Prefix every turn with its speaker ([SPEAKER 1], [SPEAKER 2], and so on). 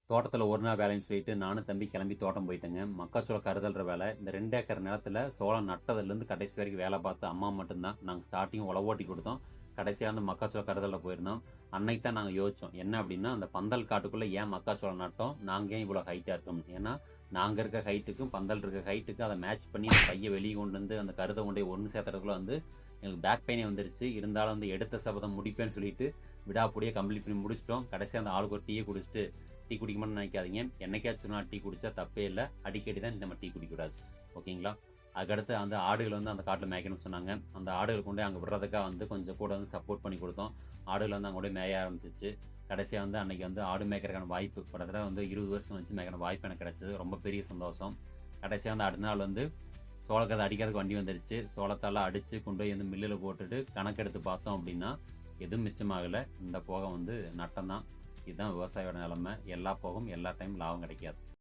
[SPEAKER 1] தோட்டத்தில் ஒரு நாள் வேலைன்னு சொல்லிட்டு நானும் தம்பி கிளம்பி தோட்டம் போயிட்டேங்க. மக்காச்சோளம் கருதல்ற வேலை. இந்த 2 ஏக்கர் நிலத்துல சோளம் நட்டதுலேருந்து கடைசி வரைக்கும் வேலை பார்த்து அம்மா மட்டும்தான். நாங்கள் ஸ்டார்ட்டிங் உழவு ஓட்டி கொடுத்தோம். கடைசியாக வந்து மக்காச்சோளம் கருதலில் போயிருந்தோம். அன்னைக்கு தான் நாங்கள் யோசித்தோம். என்ன அப்படின்னா, அந்த பந்தல் காட்டுக்குள்ளே ஏன் மக்காச்சோளம் நட்டோம், நாங்கள் ஏன் இவ்வளோ ஹைட்டாக இருக்கோம்னு. ஏன்னா நாங்கள் இருக்க ஹைட்டுக்கும் பந்தல் இருக்க ஹைட்டுக்கும் அதை மேட்ச் பண்ணி அந்த பையை வெளியே கொண்டு வந்து அந்த கருதை கொண்டு போய் ஒன்று சேர்த்துறதுக்குள்ள வந்து எங்களுக்கு பேக் பெயினே வந்துருச்சு. இருந்தாலும் வந்து எடுத்த சபதம் முடிப்பேன்னு சொல்லிட்டு விடாப்படியே கம்ப்ளீட் பண்ணி முடிச்சிட்டோம். கடைசியாக அந்த ஆளுக்கு ஒரு டீயை குடிச்சிட்டு, டீ குடிக்க மாட்டேன்னு நினைக்காதீங்க. என்னைக்காச்சும் நான் டீ குடித்தா தப்பே இல்லை. அடிக்கடி தான் நம்ம டீ குடிக்கக்கூடாது, ஓகேங்களா? அதுக்கடுத்து அந்த ஆடுகள் வந்து அந்த காட்டில் மேய்க்கணும்னு சொன்னாங்க. அந்த ஆடுகள் கொண்டு அங்கே விடுறதுக்காக வந்து கொஞ்சம் கூட வந்து சப்போர்ட் பண்ணி கொடுத்தோம். ஆடுகள் வந்து அங்கே கூட மேய ஆரம்பிச்சிச்சு. கடைசியாக வந்து அன்றைக்கி வந்து ஆடு மேய்க்கிறதுக்கான வாய்ப்பு கிட்டத்தட்ட வந்து 20 வருஷம் வச்சு மேய்க்கிற வாய்ப்பு எனக்கு கிடைச்சது. ரொம்ப பெரிய சந்தோஷம். கடைசியாக வந்து அடுத்த நாள் வந்து சோளக்கதை அடிக்கிறதுக்கு வண்டி வந்துருச்சு. சோளத்தால் அடித்து கொண்டு போய் வந்து மில்லில் போட்டுட்டு கணக்கெடுத்து பார்த்தோம் அப்படின்னா எதுவும் மிச்சமாகலை. இந்த போகம் வந்து நட்டம் தான். இதுதான் விவசாயியோட நிலைமை. எல்லா போகும் எல்லா டைம் லாபம் கிடைக்காது.